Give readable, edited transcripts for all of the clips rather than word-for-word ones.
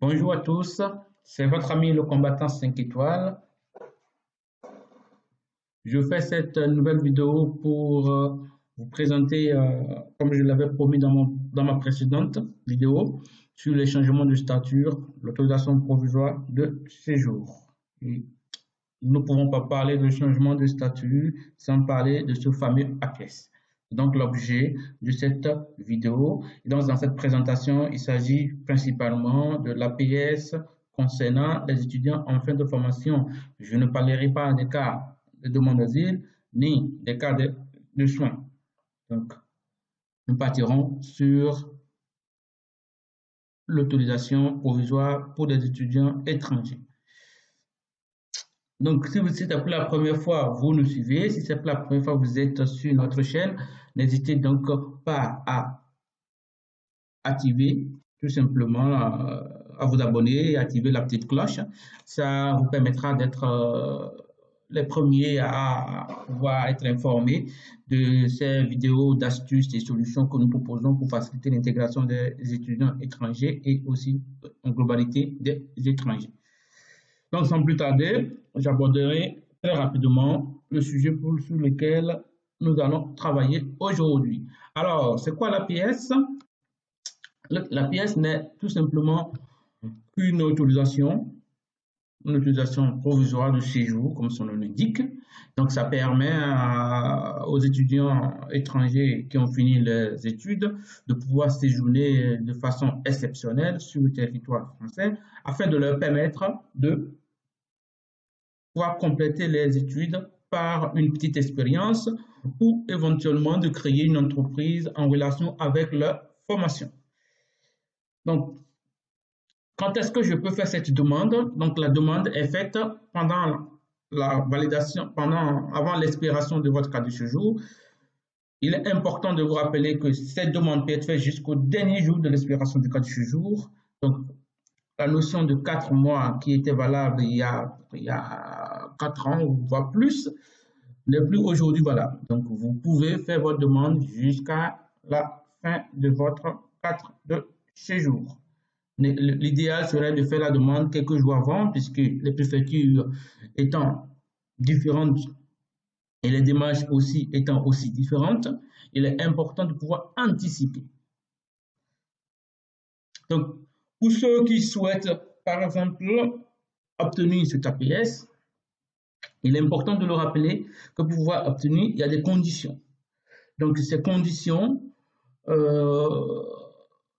Bonjour à tous, c'est votre ami le combattant 5 étoiles. Je fais cette nouvelle vidéo pour vous présenter, comme je l'avais promis dans ma précédente vidéo, sur les changements de statut, l'autorisation provisoire de séjour. Et nous ne pouvons pas parler de changement de statut sans parler de ce fameux APS. Donc l'objet de cette vidéo. Et donc dans cette présentation, il s'agit principalement de l'APS concernant les étudiants en fin de formation. Je ne parlerai pas des cas de demande d'asile ni des cas de soins. Donc nous partirons sur l'autorisation provisoire pour les étudiants étrangers. Donc, si c'est pour la première fois, vous nous suivez. Si c'est pour la première fois, vous êtes sur notre chaîne, n'hésitez donc pas à activer tout simplement, à vous abonner et activer la petite cloche. Ça vous permettra d'être les premiers à pouvoir être informés de ces vidéos d'astuces et solutions que nous proposons pour faciliter l'intégration des étudiants étrangers et aussi en globalité des étrangers. Donc, sans plus tarder, j'aborderai très rapidement le sujet sur lequel nous allons travailler aujourd'hui. Alors, c'est quoi l'APS? L'APS n'est tout simplement qu'une autorisation provisoire de séjour, comme son nom l'indique. Donc, ça permet aux étudiants étrangers qui ont fini les études de pouvoir séjourner de façon exceptionnelle sur le territoire français afin de leur permettre de pouvoir compléter les études par une petite expérience ou éventuellement de créer une entreprise en relation avec leur formation. Donc, quand est-ce que je peux faire cette demande? Donc, la demande est faite pendant la validation, avant l'expiration de votre carte de séjour. Il est important de vous rappeler que cette demande peut être faite jusqu'au dernier jour de l'expiration du carte de séjour. Donc, la notion de 4 mois qui était valable il y a 4 ans, voire plus, n'est plus aujourd'hui valable. Donc, vous pouvez faire votre demande jusqu'à la fin de votre carte de séjour. L'idéal serait de faire la demande quelques jours avant, puisque les préfectures étant différentes et les démarches aussi étant aussi différentes, il est important de pouvoir anticiper. Donc, pour ceux qui souhaitent, par exemple, obtenir cet APS, il est important de le rappeler que pour pouvoir obtenir, il y a des conditions. Donc, ces conditions,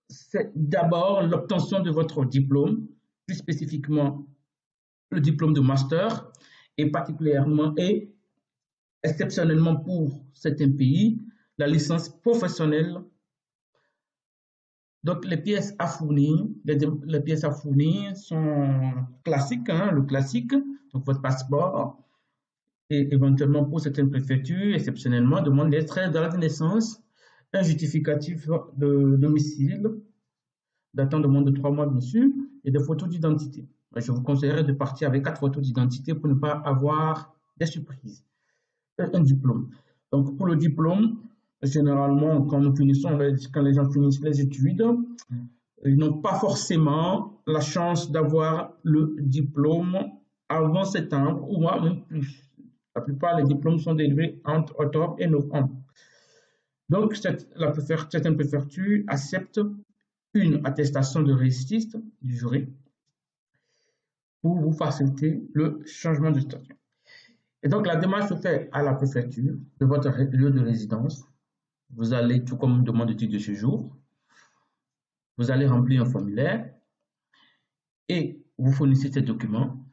c'est d'abord l'obtention de votre diplôme, plus spécifiquement le diplôme de master, et particulièrement et exceptionnellement pour certains pays, la licence professionnelle. Donc, les pièces à fournir, les pièces à fournir sont classiques, hein, le classique, donc votre passeport, et éventuellement pour certaines préfectures, exceptionnellement, demande d'extrait de la naissance, un justificatif de domicile, datant de moins de 3 mois, bien sûr, et des photos d'identité. Je vous conseillerais de partir avec 4 photos d'identité pour ne pas avoir des surprises. Un diplôme. Donc, pour le diplôme, généralement, quand les gens finissent les études, ils n'ont pas forcément la chance d'avoir le diplôme avant septembre ou même plus. La plupart des diplômes sont délivrés entre octobre et novembre. Donc, certaines préfectures acceptent une attestation de récidiviste du jury pour vous faciliter le changement de statut. Et donc, la démarche se fait à la préfecture de votre lieu de résidence. Vous allez, tout comme une demande de titre de séjour, vous allez remplir un formulaire et vous fournissez ces documents.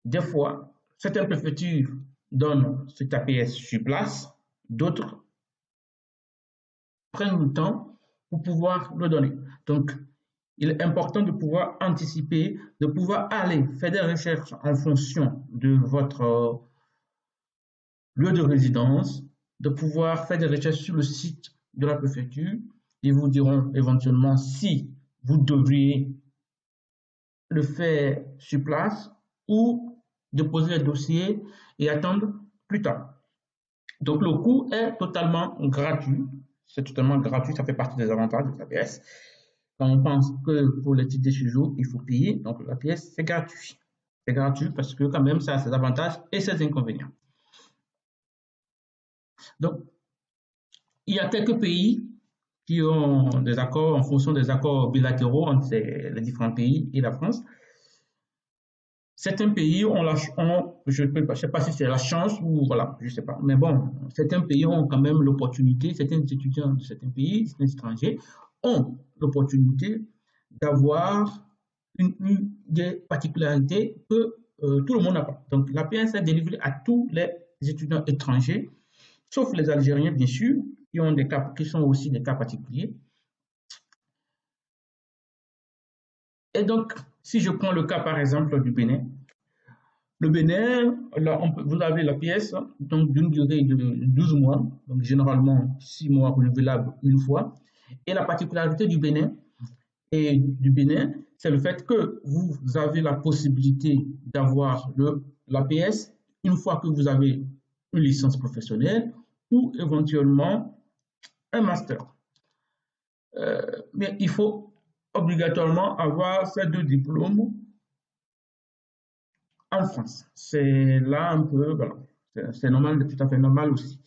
Des fois, certaines préfectures donnent cet APS sur place, d'autres prennent le temps pour pouvoir le donner. Donc, il est important de pouvoir anticiper, de pouvoir aller faire des recherches en fonction de votre lieu de résidence, de pouvoir faire des recherches sur le site de la préfecture. Ils vous diront éventuellement si vous devriez le faire sur place ou déposer le dossier et attendre plus tard. Donc, le coût est totalement gratuit. C'est totalement gratuit, ça fait partie des avantages de l'APS. quand on pense que pour les titres de séjour, il faut payer, donc l'APS, c'est gratuit. C'est gratuit parce que quand même, ça a ses avantages et ses inconvénients. Donc, il y a quelques pays qui ont des accords en fonction des accords bilatéraux entre les différents pays et la France. Certains pays je ne sais pas si c'est la chance ou voilà, je ne sais pas. Mais bon, certains pays ont quand même l'opportunité, certains étudiants de certains pays, certains étrangers, ont l'opportunité d'avoir des particularités que tout le monde n'a pas. Donc, l'APS est délivrée à tous les étudiants étrangers, sauf les Algériens, bien sûr, qui ont des cas, qui sont aussi des cas particuliers. Et donc, si je prends le cas, par exemple, du Bénin, le Bénin, là, vous avez la pièce donc d'une durée de 12 mois, donc généralement 6 mois renouvelables une fois. Et la particularité du Bénin, c'est le fait que vous avez la possibilité d'avoir l'APS une fois que vous avez une licence professionnelle ou éventuellement un master. Mais il faut obligatoirement avoir ces deux diplômes en France. C'est là un peu, voilà, c'est normal, tout à fait normal aussi.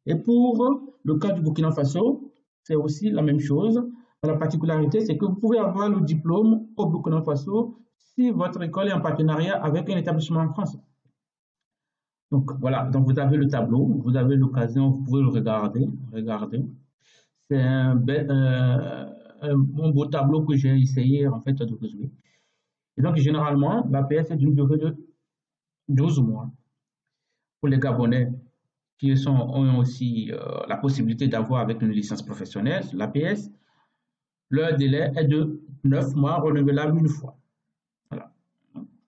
Et pour le cas du Burkina Faso, c'est aussi la même chose. La particularité, c'est que vous pouvez avoir le diplôme au Burkina Faso si votre école est en partenariat avec un établissement en France. Donc voilà, donc vous avez le tableau, vous avez l'occasion, vous pouvez le regarder. C'est un beau tableau que j'ai essayé en fait de résoudre. Et donc généralement, l'APS est d'une durée de 12 mois. Pour les Gabonais qui ont aussi la possibilité d'avoir avec une licence professionnelle, l'APS, leur délai est de 9 mois renouvelable une fois. Voilà,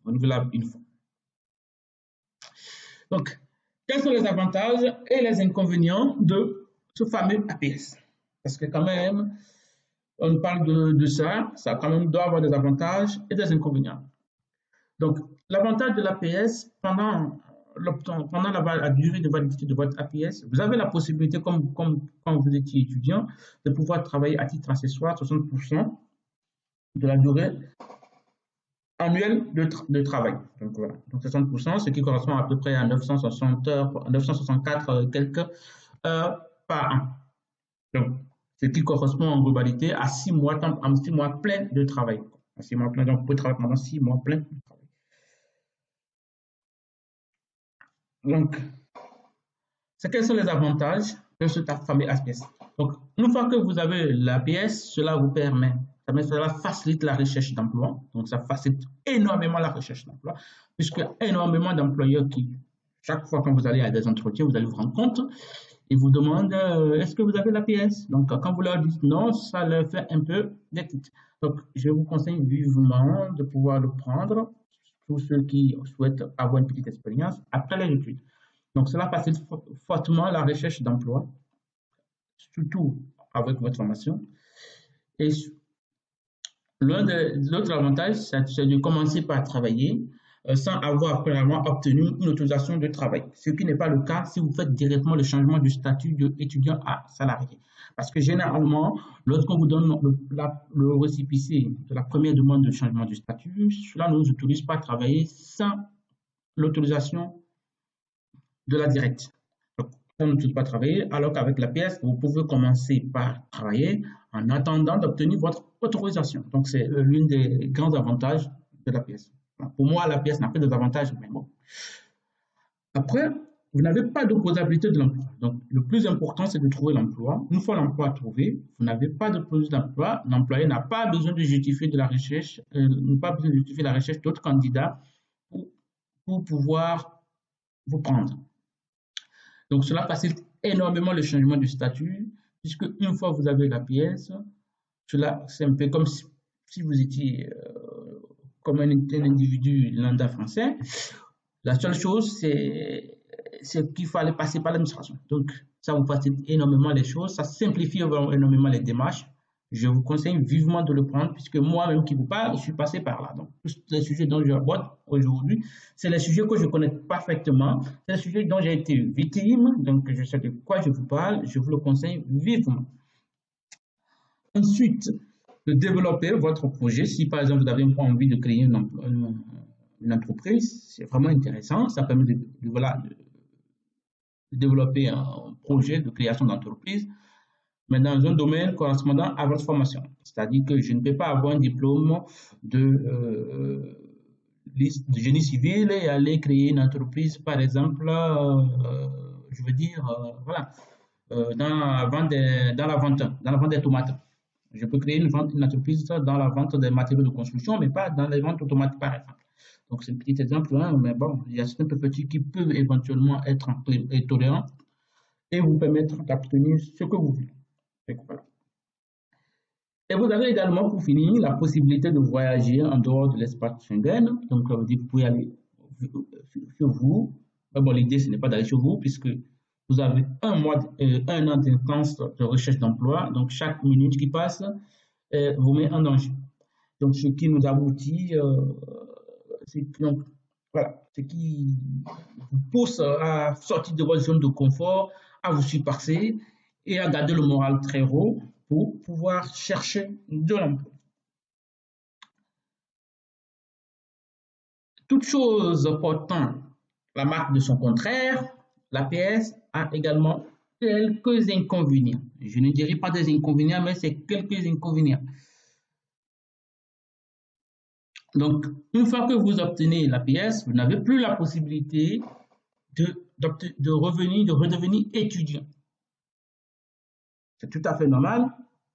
renouvelable une fois. Donc, quels sont les avantages et les inconvénients de ce fameux APS? Parce que quand même, on parle de ça, ça quand même doit avoir des avantages et des inconvénients. Donc, l'avantage de l'APS, pendant la durée de validité de votre APS, vous avez la possibilité, comme quand vous étiez étudiant, de pouvoir travailler à titre accessoire 60% de la durée annuelle de travail. Donc, voilà. Donc, 60%, ce qui correspond à peu près à 964 quelques heures par an. Donc, ce qui correspond en globalité à 6 mois, pleins de travail. À 6 mois pleins, donc vous pouvez travailler pendant 6 mois pleins de travail. Donc, quels sont les avantages de ce fameux APS? Donc, une fois que vous avez l'APS, cela facilite la recherche d'emploi. Donc, ça facilite énormément la recherche d'emploi, puisqu'il y a énormément d'employeurs qui, chaque fois que vous allez à des entretiens, vous allez vous rendre compte, ils vous demandent est-ce que vous avez l'APS? Donc, quand vous leur dites non, ça leur fait un peu d'étude. Donc, je vous conseille vivement de pouvoir le prendre pour ceux qui souhaitent avoir une petite expérience après les études. Donc, cela facilite fortement la recherche d'emploi, surtout avec votre formation. Et l'autre avantage, c'est de commencer par travailler sans avoir premièrement obtenu une autorisation de travail, ce qui n'est pas le cas si vous faites directement le changement du statut d'étudiant à salarié. Parce que généralement, lorsqu'on vous donne le récépissé de la première demande de changement du statut, cela ne nous autorise pas à travailler sans l'autorisation de la directe. Donc, on ne peut pas travailler, alors qu'avec l'APS, vous pouvez commencer par travailler en attendant d'obtenir votre autorisation. Donc, c'est l'un des grands avantages de l'APS. Pour moi, l'APS n'a pas des avantages, mais bon. Après, vous n'avez pas d'opposabilité de l'emploi. Donc, le plus important, c'est de trouver l'emploi. Une fois l'emploi trouvé, vous n'avez pas de processus d'emploi. L'employé n'a pas besoin de justifier de la recherche, n'a pas besoin de justifier la recherche d'autres candidats pour pouvoir vous prendre. Donc, cela facilite énormément le changement du statut, puisque une fois que vous avez la pièce, cela, c'est un peu comme si vous étiez comme un individu lambda français. La seule chose, c'est qu'il fallait passer par l'administration. Donc, ça vous facilite énormément les choses, ça simplifie énormément les démarches. Je vous conseille vivement de le prendre, puisque moi-même qui vous parle, je suis passé par là. Donc, tous les sujets dont je aborde aujourd'hui, c'est les sujets que je connais parfaitement, c'est les sujets dont j'ai été victime, donc je sais de quoi je vous parle, je vous le conseille vivement. Ensuite, de développer votre projet. Si par exemple vous avez envie de créer une entreprise, c'est vraiment intéressant. Ça permet voilà, de développer un projet de création d'entreprise, mais dans un domaine correspondant à votre formation. C'est-à-dire que je ne peux pas avoir un diplôme de génie civil et aller créer une entreprise, par exemple, je veux dire, voilà, dans la vente des tomates. Je peux créer une entreprise dans la vente des matériaux de construction, mais pas dans les ventes automatiques, par exemple. Donc, c'est un petit exemple, hein, mais bon, il y a certains petits qui peuvent éventuellement être tolérants et vous permettre d'obtenir ce que vous voulez. Voilà. Et vous avez également, pour finir, la possibilité de voyager en dehors de l'espace Schengen. Donc, ça veut dire que vous pouvez aller chez vous. Mais bon, l'idée, ce n'est pas d'aller chez vous, puisque vous avez un an d'instance de recherche d'emploi. Donc, chaque minute qui passe vous met en danger. Donc, ce qui nous aboutit, voilà, ce qui vous pousse à sortir de votre zone de confort, à vous surpasser et à garder le moral très haut pour pouvoir chercher de l'emploi. Toute chose portant la marque de son contraire, l'APS a également quelques inconvénients. Je ne dirais pas des inconvénients, mais c'est quelques inconvénients. Donc, une fois que vous obtenez l'APS, vous n'avez plus la possibilité de redevenir étudiant. C'est tout à fait normal.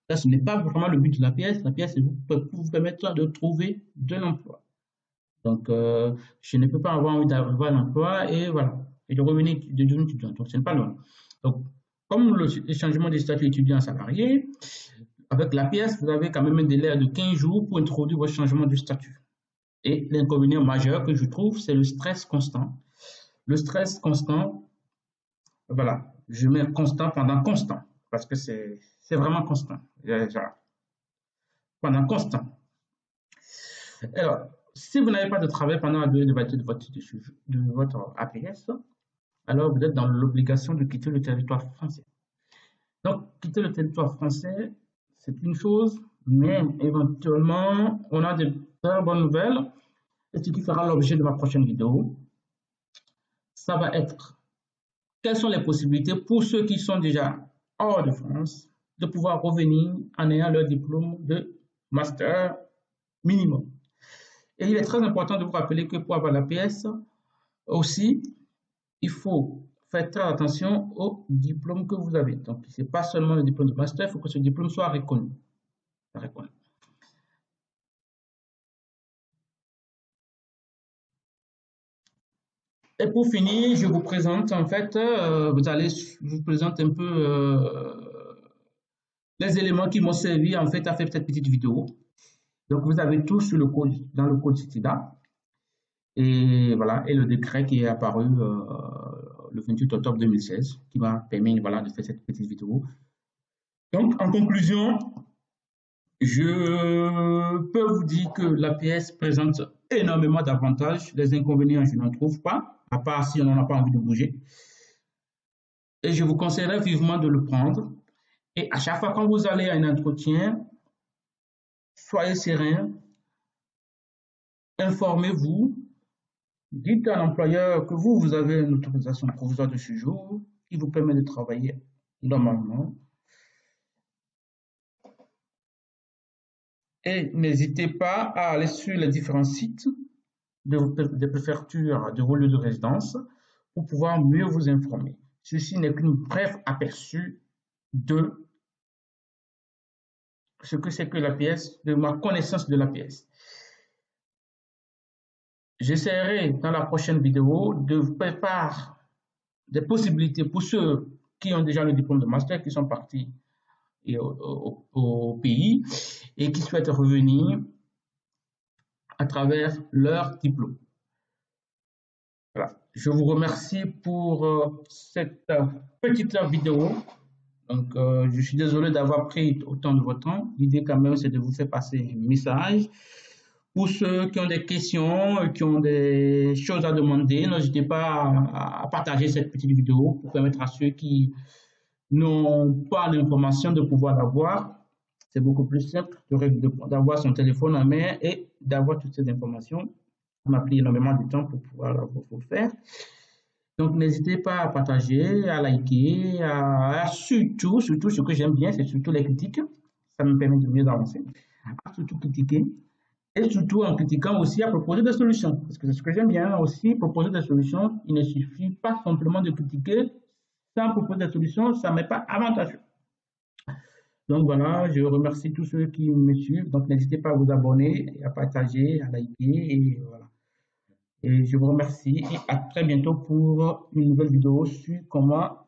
Ça, ce n'est pas vraiment le but de l'APS. L'APS, c'est pour vous permettre de trouver de l'emploi. Donc, je ne peux pas avoir envie d'avoir l'emploi et voilà, et de revenir devenir étudiant. Donc, ce n'est pas normal. Donc, comme le changement de statut étudiant salarié, avec l'APS, vous avez quand même un délai de 15 jours pour introduire votre changement de statut. Et l'inconvénient majeur que je trouve, c'est le stress constant. Le stress constant, voilà, je mets constant pendant constant, parce que c'est vraiment constant. Pendant constant. Alors, si vous n'avez pas de travail pendant la durée de validité de votre APS, alors vous êtes dans l'obligation de quitter le territoire français. Donc, quitter le territoire français, c'est une chose, mais éventuellement, on a de très bonnes nouvelles. Et ce qui fera l'objet de ma prochaine vidéo, ça va être quelles sont les possibilités pour ceux qui sont déjà hors de France de pouvoir revenir en ayant leur diplôme de master minimum. Et il est très important de vous rappeler que pour avoir l'APS, aussi, il faut faire très attention au diplôme que vous avez. Donc, ce n'est pas seulement le diplôme de master, il faut que ce diplôme soit reconnu. Et pour finir, je vous présente en fait, je vous présente un peu les éléments qui m'ont servi en fait à faire cette petite vidéo. Donc vous avez tout sur le code, dans le code CITIDA. Et voilà, et le décret qui est apparu le 28 octobre 2016, qui m'a permis voilà, de faire cette petite vidéo. Donc en conclusion, je peux vous dire que l'APS présente énormément d'avantages. Les inconvénients, je n'en trouve pas, à part si on n'en a pas envie de bouger. Et je vous conseillerais vivement de le prendre. Et à chaque fois quand vous allez à un entretien, soyez serein, informez-vous, dites à l'employeur que vous avez une autorisation provisoire de séjour qui vous permet de travailler normalement. Et n'hésitez pas à aller sur les différents sites des préfectures de vos lieux de résidence pour pouvoir mieux vous informer. Ceci n'est qu'une brève aperçu de ce que c'est que l'APS, de ma connaissance de l'APS. J'essaierai dans la prochaine vidéo de vous préparer des possibilités pour ceux qui ont déjà le diplôme de master, qui sont partis au pays et qui souhaitent revenir à travers leur diplôme. Voilà. Je vous remercie pour cette petite vidéo. Donc, je suis désolé d'avoir pris autant de votre temps. L'idée quand même, c'est de vous faire passer un message. Pour ceux qui ont des questions, qui ont des choses à demander, n'hésitez pas à partager cette petite vidéo pour permettre à ceux qui n'ont pas l'information de pouvoir l'avoir. C'est beaucoup plus simple d'avoir son téléphone en main et d'avoir toutes ces informations. Ça m'a pris énormément de temps pour pouvoir le faire. Donc, n'hésitez pas à partager, à liker, surtout, ce que j'aime bien, c'est surtout les critiques. Ça me permet de mieux avancer. Surtout critiquer. Et surtout, en critiquant aussi, à proposer des solutions. Parce que c'est ce que j'aime bien aussi, proposer des solutions. Il ne suffit pas simplement de critiquer. Sans proposer des solutions, ça n'est pas avantageux. Donc voilà, je remercie tous ceux qui me suivent. Donc n'hésitez pas à vous abonner, à partager, à liker. Et voilà. Et je vous remercie et à très bientôt pour une nouvelle vidéo sur comment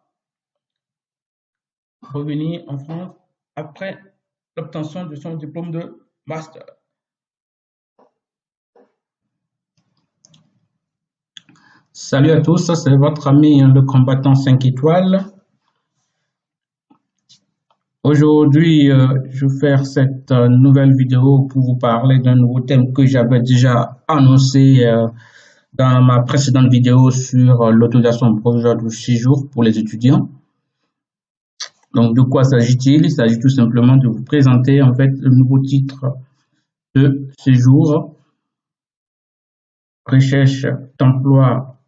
revenir en France après l'obtention de son diplôme de master. Salut à tous, c'est votre ami le combattant 5 étoiles. Aujourd'hui, je vais faire cette nouvelle vidéo pour vous parler d'un nouveau thème que j'avais déjà annoncé dans ma précédente vidéo sur l'autorisation provisoire de séjour pour les étudiants. Donc, de quoi s'agit-il? Il s'agit tout simplement de vous présenter en fait le nouveau titre de séjour, recherche d'emploi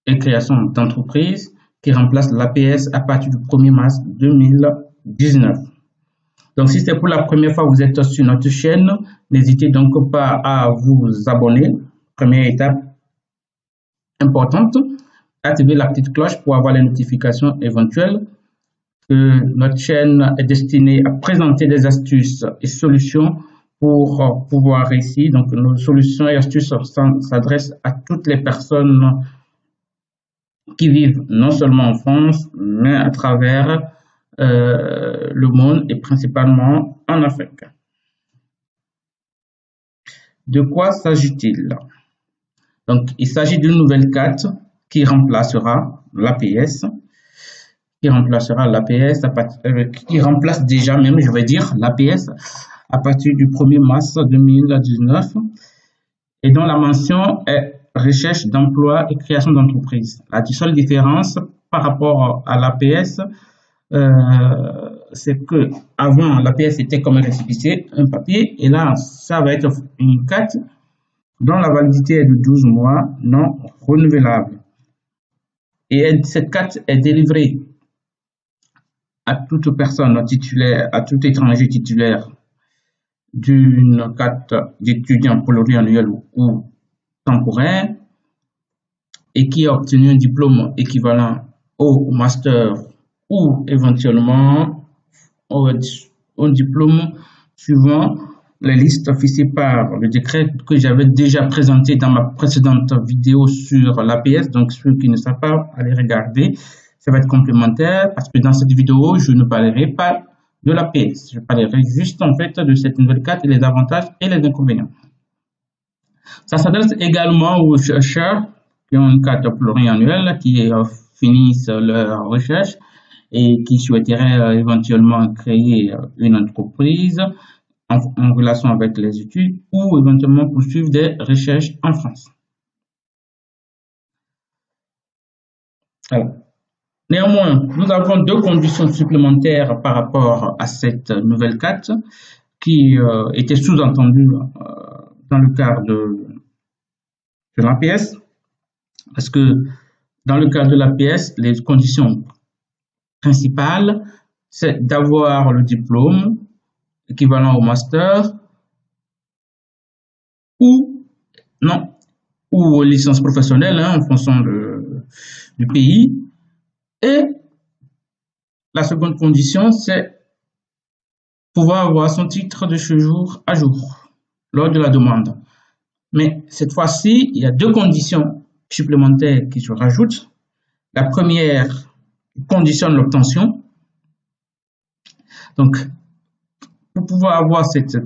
et création d'entreprise, qui remplace l'APS à partir du 1er mars 2019. Donc, si c'est pour la première fois que vous êtes sur notre chaîne, n'hésitez donc pas à vous abonner. Première étape importante, activez la petite cloche pour avoir les notifications éventuelles. Notre chaîne est destinée à présenter des astuces et solutions pour pouvoir réussir. Donc, nos solutions et astuces s'adressent à toutes les personnes qui vivent non seulement en France, mais à travers le monde et principalement en Afrique. De quoi s'agit-il? Donc, il s'agit d'une nouvelle carte qui remplacera l'APS, qui remplace déjà même, je vais dire, l'APS à partir du 1er mars 2019 et dont la mention est recherche d'emploi et création d'entreprise. La seule différence par rapport à l'APS, c'est que avant l'APS était comme un récépissé, un papier, et là ça va être une carte dont la validité est de 12 mois non renouvelable. Et cette carte est délivrée à toute personne titulaire, à tout étranger titulaire d'une carte d'étudiant pluriannuel ou temporaire et qui a obtenu un diplôme équivalent au master ou éventuellement au diplôme suivant les listes fixées par le décret que j'avais déjà présenté dans ma précédente vidéo sur l'APS. Donc, ceux qui ne savent pas, allez regarder. Ça va être complémentaire parce que dans cette vidéo, je ne parlerai pas de l'APS. Je parlerai juste en fait de cette nouvelle carte et les avantages et les inconvénients. Ça s'adresse également aux chercheurs qui ont une carte pluriannuelle, qui finissent leur recherche et qui souhaiteraient éventuellement créer une entreprise en relation avec les études ou éventuellement poursuivre des recherches en France. Alors, néanmoins, nous avons deux conditions supplémentaires par rapport à cette nouvelle carte qui étaient sous-entendues dans le cadre de l'APS, parce que dans le cadre de l'APS, les conditions principales, c'est d'avoir le diplôme équivalent au master ou licence professionnelle en fonction du pays. Et la seconde condition, c'est pouvoir avoir son titre de séjour à jour lors de la demande. Mais cette fois-ci, il y a deux conditions supplémentaires qui se rajoutent. La première conditionne l'obtention. Donc, pour pouvoir avoir cette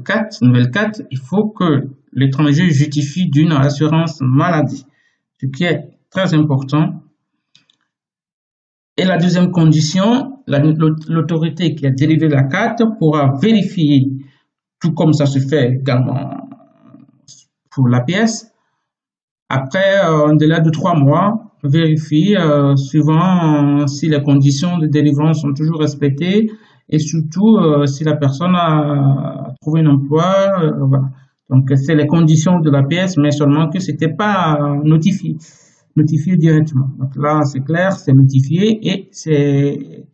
nouvelle carte, il faut que l'étranger justifie d'une assurance maladie, ce qui est très important. Et la deuxième condition, l'autorité qui a délivré la carte pourra vérifier, tout comme ça se fait également pour l'APS, après un délai de 3 mois, vérifie suivant si les conditions de délivrance sont toujours respectées et surtout si la personne a trouvé un emploi. Voilà. Donc, c'est les conditions de l'APS, mais seulement que c'était pas notifié directement. Donc là, c'est clair, c'est notifié et c'est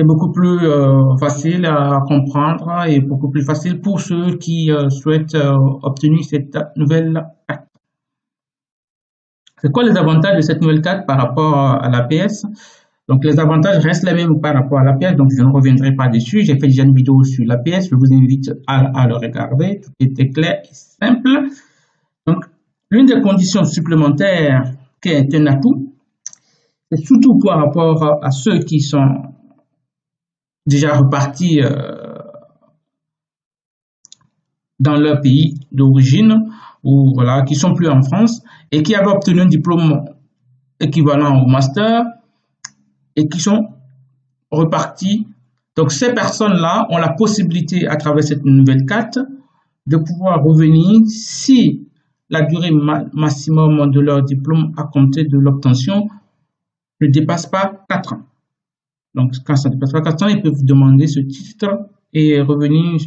beaucoup plus facile à comprendre et beaucoup plus facile pour ceux qui souhaitent obtenir cette nouvelle carte. C'est quoi les avantages de cette nouvelle carte par rapport à l'APS? Donc, les avantages restent les mêmes par rapport à l'APS, donc je ne reviendrai pas dessus. J'ai fait déjà une vidéo sur l'APS, je vous invite à le regarder. Tout était clair et simple. Donc, l'une des conditions supplémentaires qui est un atout, c'est surtout par rapport à ceux qui sont déjà repartis dans leur pays d'origine ou voilà, qui sont plus en France et qui avaient obtenu un diplôme équivalent au master et qui sont repartis. Donc, ces personnes-là ont la possibilité, à travers cette nouvelle carte, de pouvoir revenir si la durée maximum de leur diplôme à compter de l'obtention ne dépasse pas 4 ans. Donc, quand ça ne dépasse pas 4 ans, ils peuvent demander ce titre et revenir.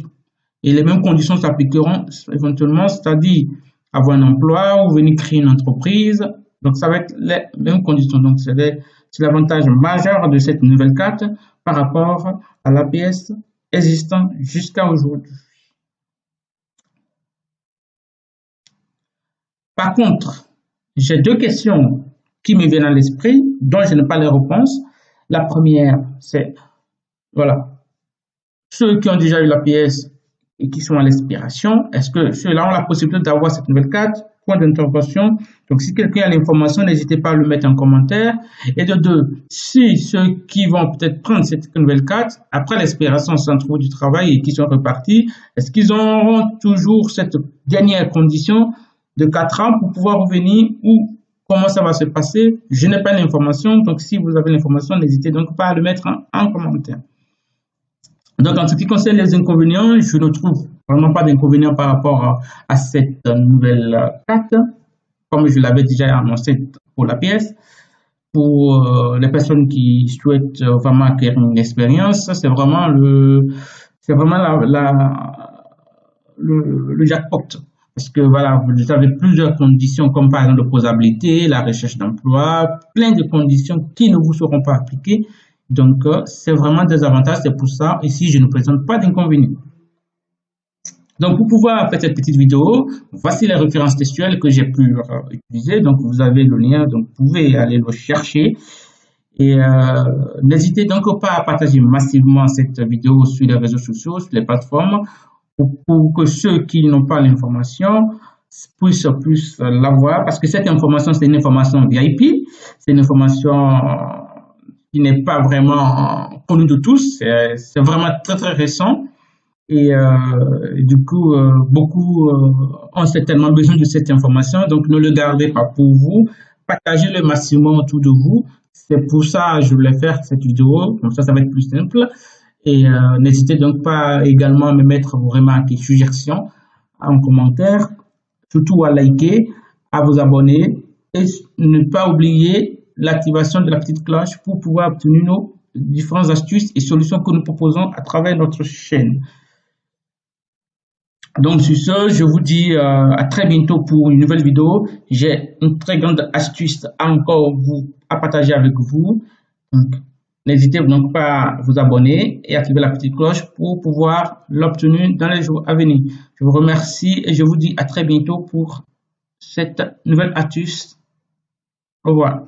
Et les mêmes conditions s'appliqueront éventuellement, c'est-à-dire avoir un emploi ou venir créer une entreprise. Donc, ça va être les mêmes conditions. Donc, c'est l'avantage majeur de cette nouvelle carte par rapport à l'APS existant jusqu'à aujourd'hui. Par contre, j'ai deux questions qui me viennent à l'esprit, dont je n'ai pas les réponses. La première, c'est, voilà, ceux qui ont déjà eu l'APS et qui sont à l'expiration, est-ce que ceux-là ont la possibilité d'avoir cette nouvelle carte? Point d'interrogation. Donc, si quelqu'un a l'information, n'hésitez pas à le mettre en commentaire. Et de deux, si ceux qui vont peut-être prendre cette nouvelle carte, après l'expiration sans trouver du travail et qui sont repartis, est-ce qu'ils auront toujours cette dernière condition de 4 ans pour pouvoir revenir ou comment ça va se passer? Je n'ai pas l'information. Donc, si vous avez l'information, n'hésitez donc pas à le mettre en commentaire. Donc, en ce qui concerne les inconvénients, je ne trouve vraiment pas d'inconvénients par rapport à cette nouvelle carte, comme je l'avais déjà annoncé pour l'APS. Pour les personnes qui souhaitent vraiment acquérir une expérience, c'est vraiment le jackpot. Parce que voilà, vous avez plusieurs conditions, comme par exemple l'opposabilité, la recherche d'emploi, plein de conditions qui ne vous seront pas appliquées. Donc, c'est vraiment des avantages. C'est pour ça, ici, je ne présente pas d'inconvénients. Donc, pour pouvoir faire cette petite vidéo, voici les références textuelles que j'ai pu utiliser. Donc, vous avez le lien, donc vous pouvez aller le chercher. Et n'hésitez donc pas à partager massivement cette vidéo sur les réseaux sociaux, sur les plateformes, pour que ceux qui n'ont pas l'information puissent plus l'avoir. Parce que cette information, c'est une information VIP. C'est une information qui n'est pas vraiment connue de tous. C'est vraiment très, très récent. Et du coup, beaucoup ont certainement besoin de cette information. Donc, ne le gardez pas pour vous. Partagez le maximum autour de vous. C'est pour ça que je voulais faire cette vidéo. Comme ça va être plus simple. Et n'hésitez donc pas également à me mettre vos remarques et suggestions en commentaire. Surtout à liker, à vous abonner. Et ne pas oublier l'activation de la petite cloche pour pouvoir obtenir nos différentes astuces et solutions que nous proposons à travers notre chaîne. Donc, sur ce, je vous dis à très bientôt pour une nouvelle vidéo. J'ai une très grande astuce à partager avec vous. N'hésitez donc pas à vous abonner et activer la petite cloche pour pouvoir l'obtenir dans les jours à venir. Je vous remercie et je vous dis à très bientôt pour cette nouvelle astuce. Au revoir.